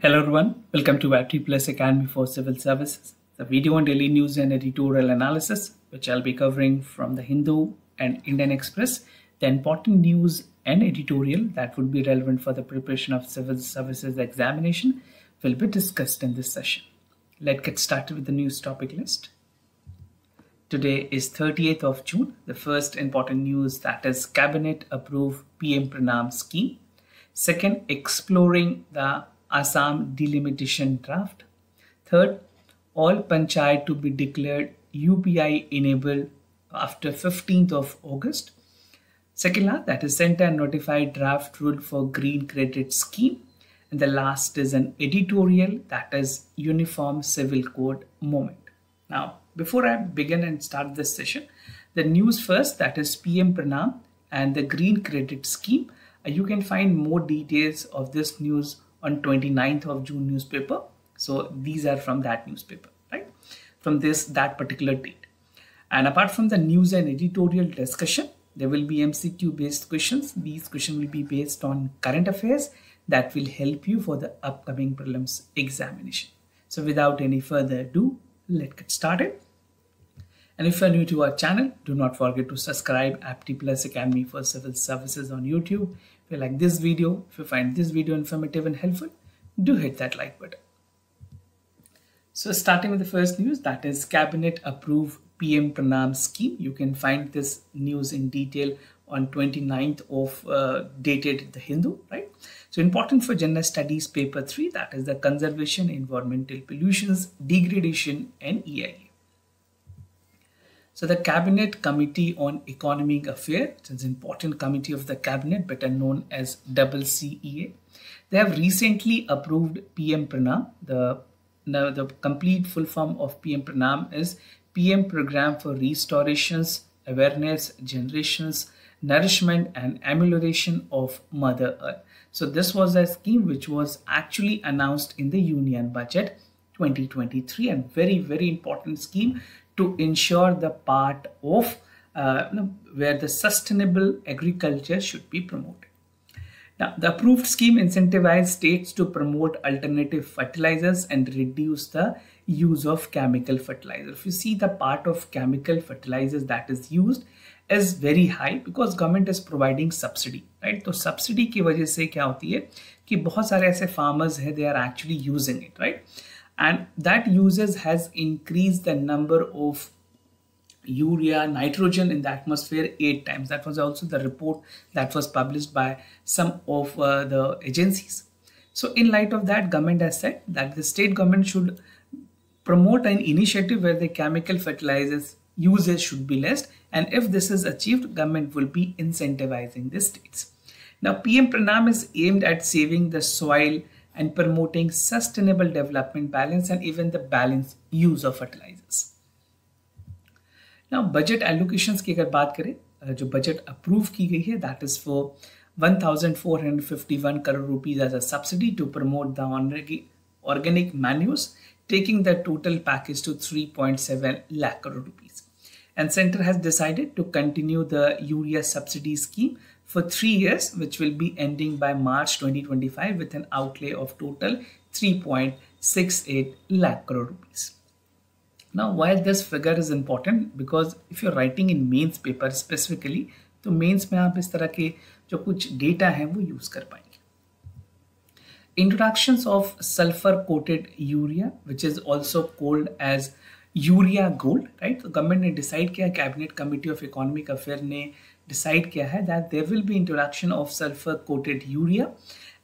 Hello everyone, welcome to Apti Plus Academy for Civil Services, the video on daily news and editorial analysis, which I'll be covering from the Hindu and Indian Express, the important news and editorial that would be relevant for the preparation of civil services examination will be discussed in this session. Let's get started with the news topic list. Today is 30th of June. The first important news, that is Cabinet approved PM-PRANAM scheme. Second, exploring the Assam delimitation draft. Third, all panchayat to be declared UPI enabled after 15th of August. Second, that is Centre notified draft rule for green credit scheme. And the last is an editorial, that is Uniform Civil Code movement. Now, before I begin and start this session, the news first, that is PM-PRANAM and the green credit scheme. You can find more details of this news on 29th of June newspaper. So these are from that newspaper, right? From that particular date. And apart from the news and editorial discussion, there will be MCQ based questions. These questions will be based on current affairs that will help you for the upcoming prelims examination. So without any further ado, let's get started. And if you are new to our channel, do not forget to subscribe Apti Plus Academy for Civil Services on YouTube. If you like this video, if you find this video informative and helpful, do hit that like button. So starting with the first news, that is Cabinet approved PM-PRANAM scheme. You can find this news in detail on 29th of dated the Hindu, right? So important for General Studies paper 3, that is the conservation, environmental pollutions, degradation and EIA. So the Cabinet Committee on Economic Affairs, which is an important committee of the Cabinet, better known as WBCS, they have recently approved PM-PRANAM. The complete full form of PM-PRANAM is PM Program for Restorations, Awareness, Generations, Nourishment and Amelioration of Mother Earth. So this was a scheme which was actually announced in the Union Budget 2023, and very, very important scheme to ensure the part of where the sustainable agriculture should be promoted. Now, the approved scheme incentivizes states to promote alternative fertilizers and reduce the use of chemical fertilizer. If you see, the part of chemical fertilizers that is used is very high because government is providing subsidy, right? So subsidy की वजह से क्या होती है कि बहुत सारे ऐसे farmers हैं, they are actually using it, right? And that uses has increased the number of urea, nitrogen in the atmosphere 8 times. That was also the report that was published by some of the agencies. So in light of that, government has said that the state government should promote an initiative where the chemical fertilizers usage should be less. And if this is achieved, government will be incentivizing the states. Now, PM-PRANAM is aimed at saving the soil and promoting sustainable development, balance and even the balanced use of fertilizers. Now, budget allocations की अगर बात करें, जो budget approve की गई है, that is for 1,451 crore rupees as a subsidy to promote the organic manures, taking the total package to 3.7 lakh crore rupees. And Centre has decided to continue the urea subsidy scheme for 3 years, which will be ending by March 2025 with an outlay of total 3.68 lakh crore rupees. Now, while this figure is important, because if you're writing in mains paper specifically, तो mains में आप इस तरह के जो कुछ data हैं वो use कर पाएंगे. Introductions of sulphur-coated urea, which is also called as urea gold, right? So government ने decide किया, Cabinet Committee of Economic Affairs ने decide किया है that there will be introduction of sulphur-coated urea,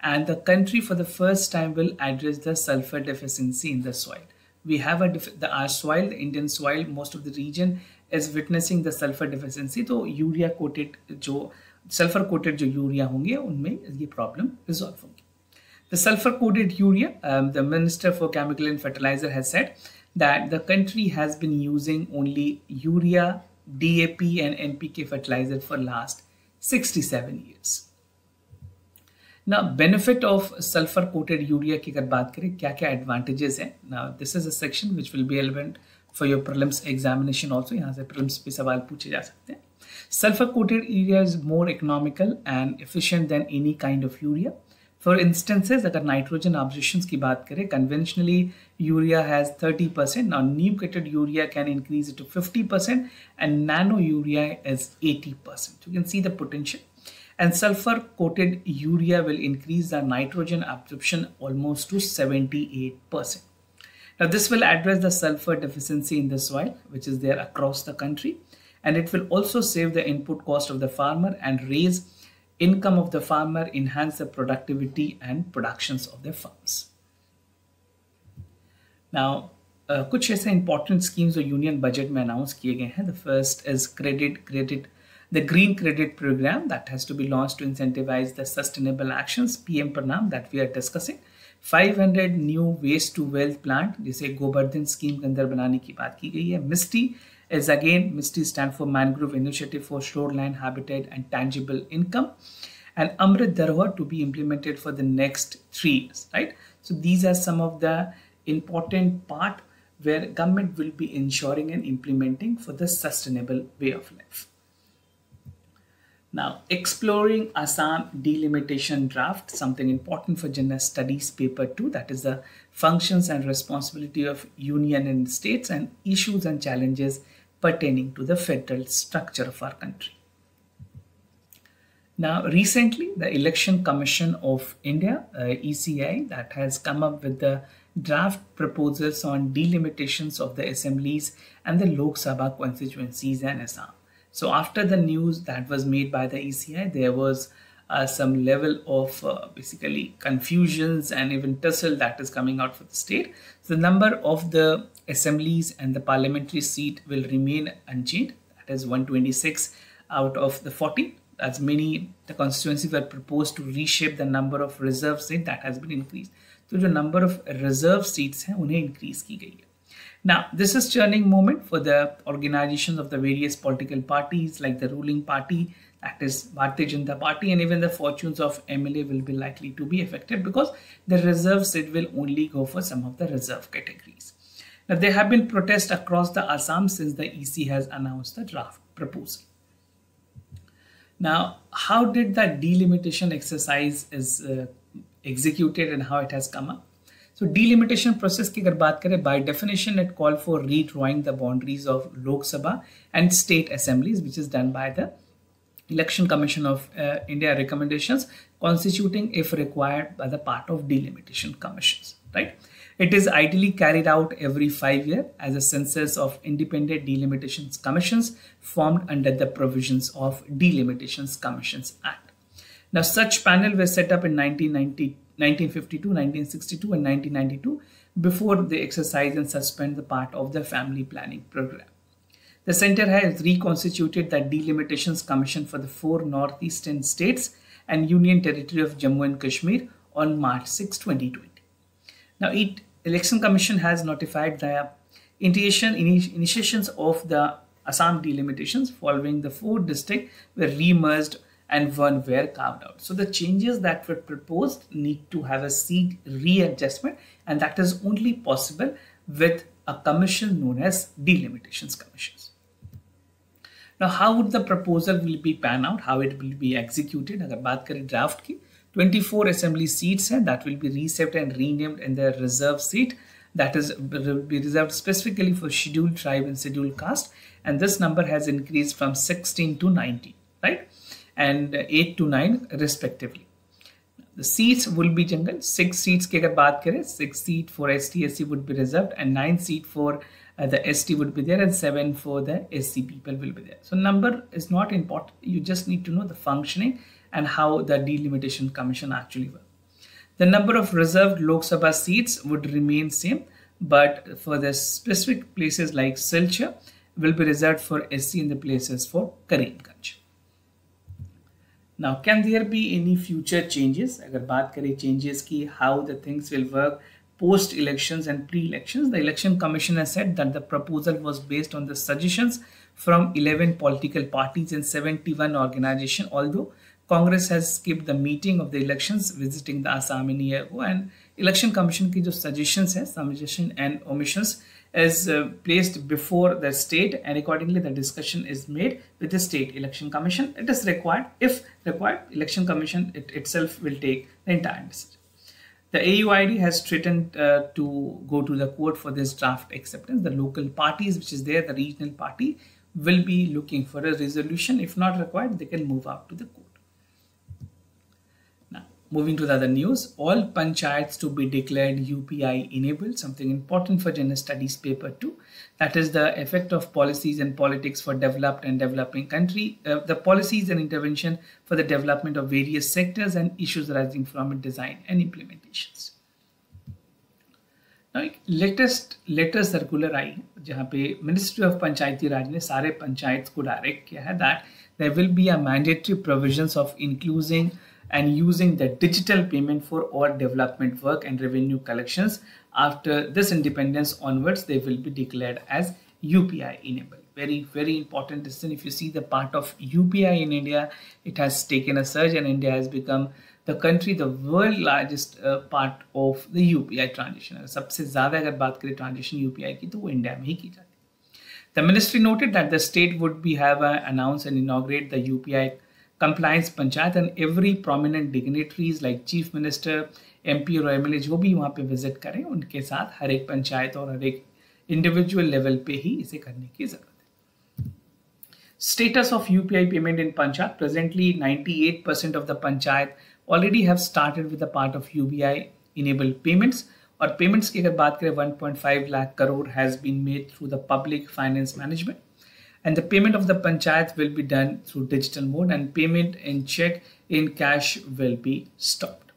and the country for the first time will address the sulphur deficiency in the soil. We have our soil, the Indian soil, most of the region is witnessing the sulphur deficiency. तो urea coated जो sulphur coated जो urea होंगे उनमें ये problem resolve होंगी. The sulphur coated urea, the Minister for Chemical and Fertilizer has said that the country has been using only urea, DAP and NPK fertilizer for last 67 years. Now, benefit of sulphur-coated urea की अगर बात करें, क्या-क्या advantages हैं? Now, this is a section which will be relevant for your prelims examination also. यहाँ से prelims पे सवाल पूछे जा सकते हैं. Sulphur-coated urea is more economical and efficient than any kind of urea. For instances, अगर nitrogen absorptions की बात करें, conventionally urea has 30%. Now neem-coated urea can increase it to 50%, and nano urea is 80%. You can see the potential. And sulphur-coated urea will increase the nitrogen absorption almost to 78%. Now this will address the sulfur deficiency in the soil, which is there across the country, and it will also save the input cost of the farmer and raise income of the farmer, enhance the productivity and productions of the farms. Now, कुछ ऐसे important schemes जो union budget में announce किए गए हैं. The first is the green credit program that has to be launched to incentivize the sustainable actions, PM-PRANAM, that we are discussing. 500 new waste to wealth plant, जिसे Govardhan scheme के अंदर बनाने की बात की गई है. MISTI stand for Mangrove Initiative for Shoreline Habitat and Tangible Income, and Amrit Dharohar to be implemented for the next 3 years, right? So these are some of the important part where government will be ensuring and implementing for the sustainable way of life. Now, exploring Assam delimitation draft, something important for general studies paper 2, that is the functions and responsibility of union and states and issues and challenges pertaining to the federal structure of our country. Now, recently, the Election Commission of India, ECI, that has come up with the draft proposals on delimitations of the assemblies and the Lok Sabha constituencies in Assam. So after the news that was made by the ECI, there was some level of basically confusions and even tussle that is coming out for the state. So the number of the assemblies and the parliamentary seat will remain unchanged. That is 126 out of the 40. As many the constituencies were proposed to reshape the number of reserve seats, that has been increased. So the number of reserve seats हैं उन्हें increase की गई है. Now, this is turning moment for the organizations of the various political parties, like the ruling party, that is Bharatiya Janata Party, and even the fortunes of MLA will be likely to be affected because the reserve seat will only go for some of the reserve categories. Now, there have been protests across the Assam since the EC has announced the draft proposal. Now, how did the delimitation exercise is executed and how it has come up? So delimitation process की अगर बात करें, by definition it called for redrawing the boundaries of Lok Sabha and state assemblies, which is done by the Election Commission of India recommendations, constituting if required by the part of delimitation commissions, right? It is ideally carried out every 5 years as a census of independent delimitations commissions formed under the provisions of Delimitations Commissions Act. Now, such panel was set up in 1952, 1962 and 1992 before they exercise and suspend the part of the family planning program. The center has reconstituted the Delimitations Commission for the 4 northeastern states and Union Territory of Jammu and Kashmir on March 6, 2020. Now, Election Commission has notified the initiations of the Assam delimitations following the 4 districts were re-merged and 1 were carved out. So the changes that were proposed need to have a seat readjustment, and that is only possible with a commission known as Delimitations Commissions. Now, how would the proposal will be pan out, how it will be executed? अगर बात करें draft की, 24 assembly seats हैं that will be reshaped and renamed in the reserve seat, that is will be reserved specifically for scheduled tribe and scheduled caste, and this number has increased from 16 to 19, right, and 8 to 9 respectively. The seats will be jungle. 6 seats की अगर बात करें, 6 seat for ST SC would be reserved, and 9 seat for the ST would be there, and 7 for the SC people will be there. So number is not important. You just need to know the functioning and how the Delimitation Commission actually works. The number of reserved Lok Sabha seats would remain same, but for the specific places like Silchar will be reserved for SC in the places for Karimganj. Now, can there be any future changes? अगर बात करें changes की, how the things will work post elections and pre-elections, the Election Commission has said that the proposal was based on the suggestions from 11 political parties and 71 organizations, although Congress has skipped the meeting of the elections visiting the Assam in a year ago, and Election Commission की जो suggestions है, suggestion and omissions is placed before the state, and accordingly the discussion is made with the state election commission. It is required. If required, election commission itself will take the entire decision. The AUID has threatened to go to the court for this draft acceptance. The local parties, which is there, the regional party, will be looking for a resolution. If not required, they can move out to the court. Now, moving to the other news, all panchayats to be declared UPI enabled, something important for General Studies paper 2. That is the effect of policies and politics for developed and developing country, the policies and intervention for the development of various sectors and issues arising from it, design and implementations. Now, latest letter circular आई जहाँ पे Ministry of पंचायती राज ने सारे पंचायत को direct किया है that there will be a mandatory provisions of including and using the digital payment for all development work and revenue collections. After this independence onwards, they will be declared as UPI enabled. Very, very important decision. If you see the part of UPI in India, it has taken a surge and India has become the country, the world largest part of the UPI transition. सबसे ज़्यादा अगर बात करें transition UPI की तो वो India में ही की जाती है. The ministry noted that the state would be announced and inaugurate the UPI compliance panchayat, and every prominent dignitaries like chief minister, MP और MLA जो भी वहाँ पे विजिट करें उनके साथ हर एक पंचायत और हर एक इंडिविजुअल लेवल पे ही इसे करने की जरूरत है. Status of UPI payment in Panchayat. Presently, 98% of the Panchayat already have started with the part of UPI enabled payments. और payments की अगर बात करें 1.5 lakh crore has been made through the public finance management. And the payment of the panchayat will be done through digital mode, and payment in check in cash will be stopped.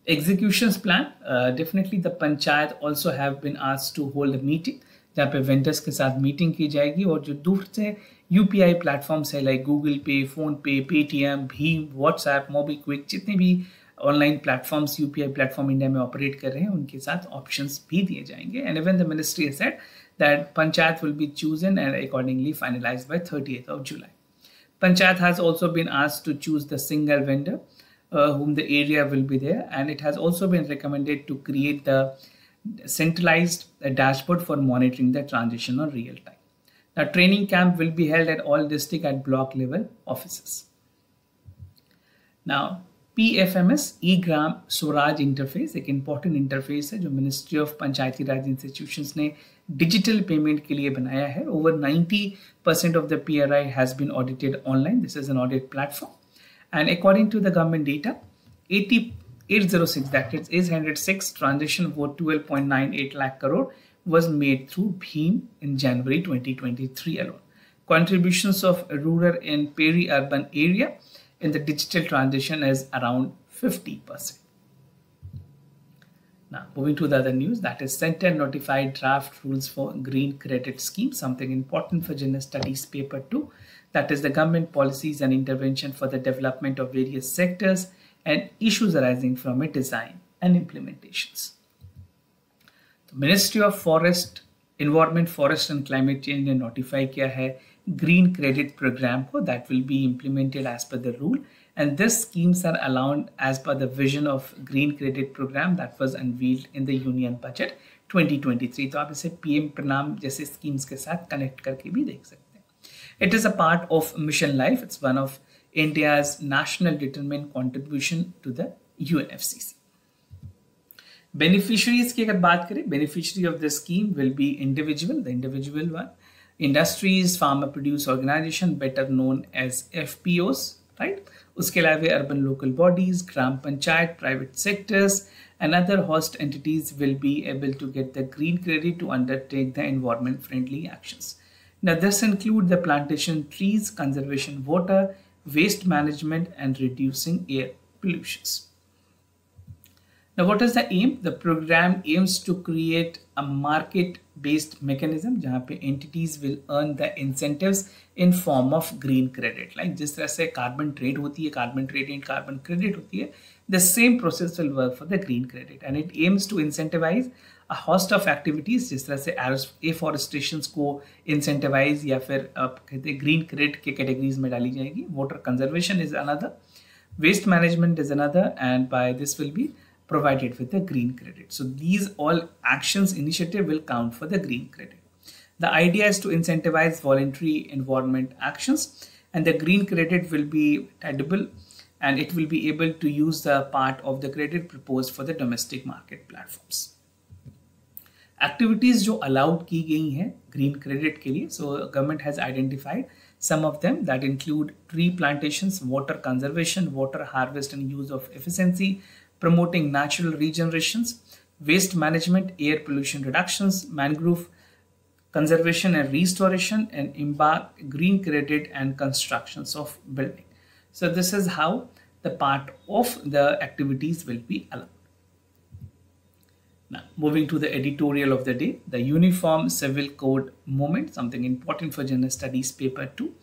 Executions plan. Definitely the panchayat also have been asked to hold a meeting जहाँ पे vendors के साथ meeting की जाएगी और जो दूर से UPI platforms है like Google Pay, Phone Pay, Paytm, Bheem, WhatsApp, MobiKwik, जितने भी online platforms UPI platform India में ऑपरेट कर रहे हैं उनके साथ ऑप्शंस भी दिए जाएंगे. And even the ministry has said that panchayat will be chosen and accordingly finalised by 30th of July. Panchayat has also been asked to choose the single vendor whom the area will be there, and it has also been recommended to create the centralized dashboard for monitoring the transition on real time. Now, training camp will be held at all district and block level offices. Now, PFMS E-Gram Swaraj interface एक important interface है जो ministry of Panchayati Raj institutions ने digital payment के लिए बनाया है. Over 90% of the PRI has been audited online. This is an audit platform and according to the government data 806 that is 806 transaction worth 12.98 lakh crore was made through Bheem in January 2023 alone. Contributions of rural and peri-urban area in the digital transition is around 50%. Now, moving to the other news, that is Center notified draft rules for green credit scheme, something important for General Studies paper 2. That is the government policies and intervention for the development of various sectors and issues arising from it, design and implementations. The Ministry of Forest, Environment, Forest and Climate Change ने notify किया है green credit program को that will be implemented as per the rule, and these schemes are allowed as per the vision of green credit program that was unveiled in the Union Budget 2023. तो आप इसे PM-PRANAM जैसे schemes के साथ connect करके भी देख सकते हैं. It is a part of Mission Life. It's one of India's national determined contribution to the UNFCCC. Beneficiaries की अगर बात करें, beneficiary of this scheme will be individual, the individual one, industries, farmer produce organization, better known as FPOs, right? उसके अलावा urban local bodies, gram panchayat, private sectors, and other host entities will be able to get the green credit to undertake the environment friendly actions. Now this include the plantation trees, conservation water, waste management, and reducing air pollutions. Now, what is the aim? The program aims to create a market-based mechanism जहाँ पे entities will earn the incentives in form of green credit. Like जिस तरह से carbon trade होती है, carbon trade and carbon credit होती है, the same process will work for the green credit, and it aims to incentivize a host of activities जिस तरह से afforestation को incentivize या फिर कहते हैं green credit के categories में डाली जाएगी. Water conservation is another, waste management is another, and by this will be provided with the green credit. So these all actions initiative will count for the green credit. The idea is to incentivize voluntary environment actions, and the green credit will be edible and it will be able to use the part of the credit proposed for the domestic market platforms. Activities जो allowed की गई हैं green credit के लिए, so government has identified some of them that include tree plantations, water conservation, water harvest and use of efficiency, promoting natural regenerations, waste management, air pollution reductions, mangrove conservation and restoration, and embark green credit and constructions of building. So this is how the part of the activities will be allowed. Now, moving to the editorial of the day, the Uniform Civil Code movement, something important for General Studies paper 2.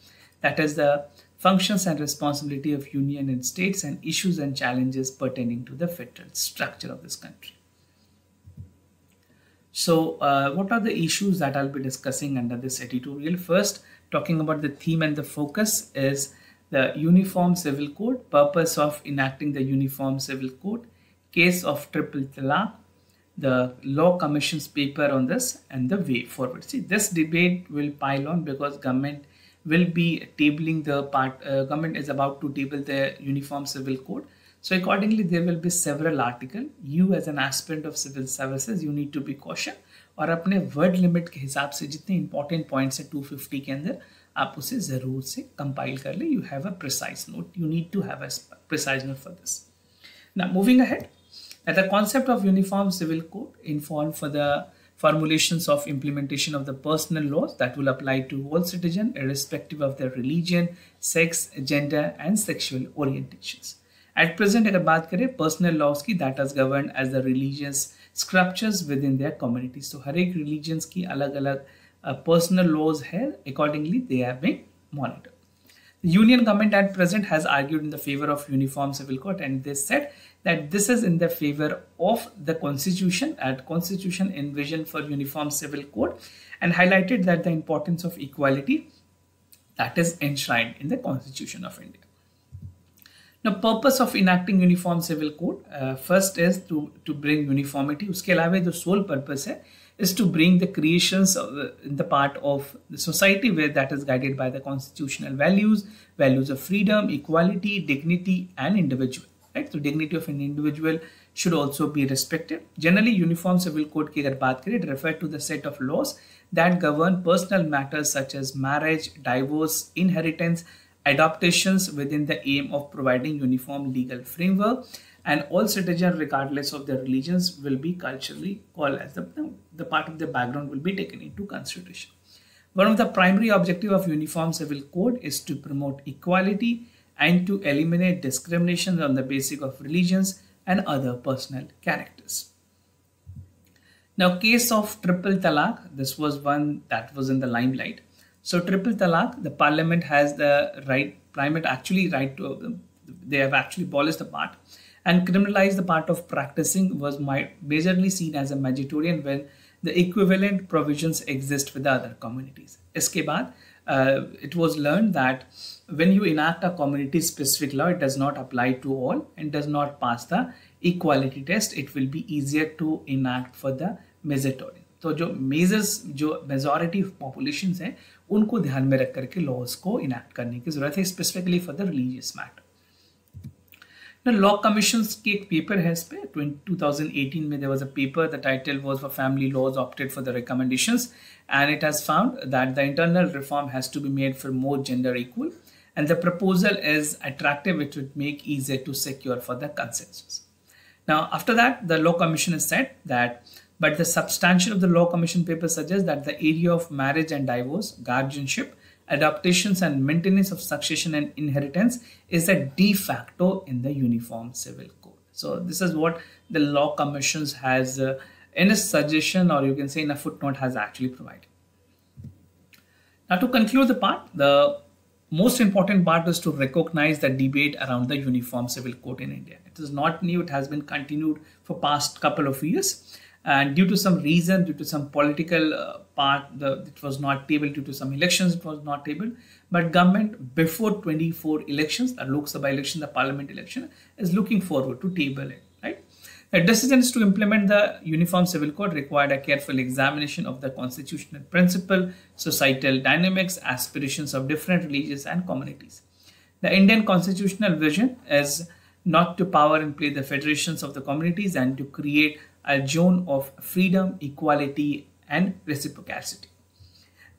That is the functions and responsibility of union and states and issues and challenges pertaining to the federal structure of this country. So what are the issues that I'll be discussing under this editorial? First, talking about the theme and the focus is the Uniform Civil Code, purpose of enacting the Uniform Civil Code, case of triple talaq, the Law Commission's paper on this, and the way forward. See, this debate will pile on because government will be tabling the part, government is about to table the Uniform Civil Code. So accordingly, there will be several articles. You as an aspirant of civil services, you need to be cautious और अपने word limit के हिसाब से जितने important points है 250 के अंदर आप उसे जरूर से compile कर ले. You have a precise note. You need to have a precise note for this. Now moving ahead, the concept of Uniform Civil Code informed for the formulations of implementation of the personal laws that will apply to all citizens irrespective of their religion, sex, gender and sexual orientations. At present, अगर बात करें personal laws की, that is governed as the religious scriptures within their communities. So हर एक religions की अलग-अलग personal laws है. Accordingly, they are being monitored. The Union government at present has argued in the favor of Uniform Civil Code, and they said that this is in the favor of the Constitution, and Constitution envisioned for Uniform Civil Code, and highlighted that the importance of equality that is enshrined in the Constitution of India. Now, purpose of enacting Uniform Civil Code, first is to bring uniformity. उसके अलावा the sole purpose है is to bring the creations in the part of the society where that is guided by the constitutional values, values of freedom, equality, dignity and individual. Right? So dignity of an individual should also be respected. Generally, Uniform Civil Code की अगर बात करें, it refer to the set of laws that govern personal matters such as marriage, divorce, inheritance, adaptations within the aim of providing uniform legal framework, and all citizens regardless of their religions will be culturally called as the part of the background will be taken into consideration. One of the primary objectives of Uniform Civil Code is to promote equality and to eliminate discrimination on the basis of religions and other personal characters. Now, case of triple talaq, this was one that was in the limelight. So triple talaq, the parliament has the right, they have actually abolished the part and criminalized the part of practicing was majorly seen as a majoritarian when the equivalent provisions exist with the other communities. Iske baad, it was learned that when you enact a community specific law, it does not apply to all and does not pass the equality test. It will be easier to enact for the majoritarian. तो जो majority of population हैं उनको ध्यान में रख करके laws को enact करने की जरूरत है, specifically for the religious matter. Law commission की एक पेपर है इस पे 2018 में there was a paper, the title was for family laws opted for the recommendations and it has found that the internal reform has to be made for more gender equal and the proposal is attractive, it would make easier to secure for the consensus. Now after that the law commission has said that but the substantial of the Law Commission paper suggests that the area of marriage and divorce, guardianship, adoptions and maintenance of succession and inheritance is a de facto in the Uniform Civil Code. So this is what the Law Commission has in a suggestion, or you can say in a footnote, has actually provided. Now to conclude the part, the most important part is to recognize the debate around the Uniform Civil Code in India. It is not new, it has been continued for past couple of years. And due to some reason, due to some political it was not tabled, due to some elections, it was not tabled. But government before 24 elections, the Lok Sabha election, the parliament election, is looking forward to table it. Right? The decisions to implement the Uniform Civil Code required a careful examination of the constitutional principle, societal dynamics, aspirations of different religions and communities. The Indian constitutional vision is not to power and play the federations of the communities and to create a zone of freedom, equality, and reciprocity.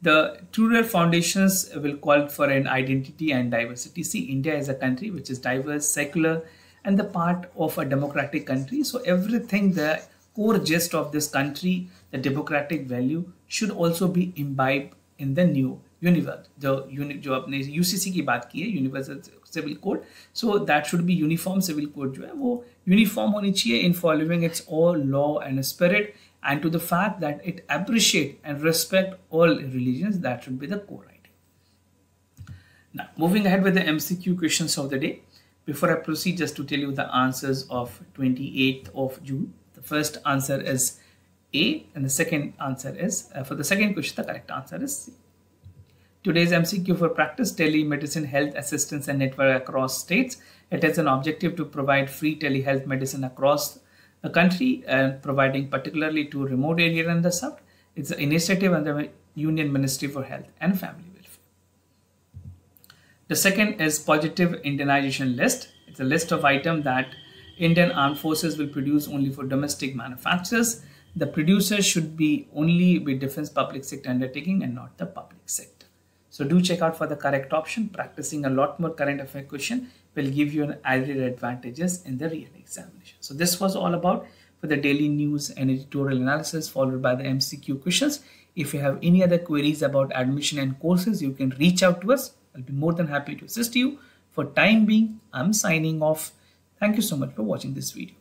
The truer foundations will call for an identity and diversity. See, India is a country which is diverse, secular, and the part of a democratic country. So everything, the core gist of this country, the democratic value, should also be imbibed in the new universe. जो अपने UCC की बात की है, Universal Civil Code. So that should be Uniform Civil Code जो है वो uniform होनी चाहिए in following its all law and spirit, and to the fact that it appreciate and respect all religions. That should be the core idea. Now moving ahead with the MCQ questions of the day. Before I proceed, just to tell you the answers of 28th of June. The first answer is A, and the second answer is, for the second question, the correct answer is C. Today's MCQ for practice: telemedicine health assistance and network across states. It has an objective to provide free telehealth medicine across the country, and providing particularly to remote areas and the South. It's an initiative under the Union Ministry for Health and Family Welfare. The second is positive Indianization list. It's a list of items that Indian Armed Forces will produce only for domestic manufacturers. The producers should be only with defense public sector undertaking and not the public sector. So do check out for the correct option. Practicing a lot more current affair question will give you an added advantages in the real examination. So this was all about for the daily news and editorial analysis, followed by the MCQ questions. If you have any other queries about admission and courses, you can reach out to us. I'll be more than happy to assist you. For time being, I'm signing off. Thank you so much for watching this video.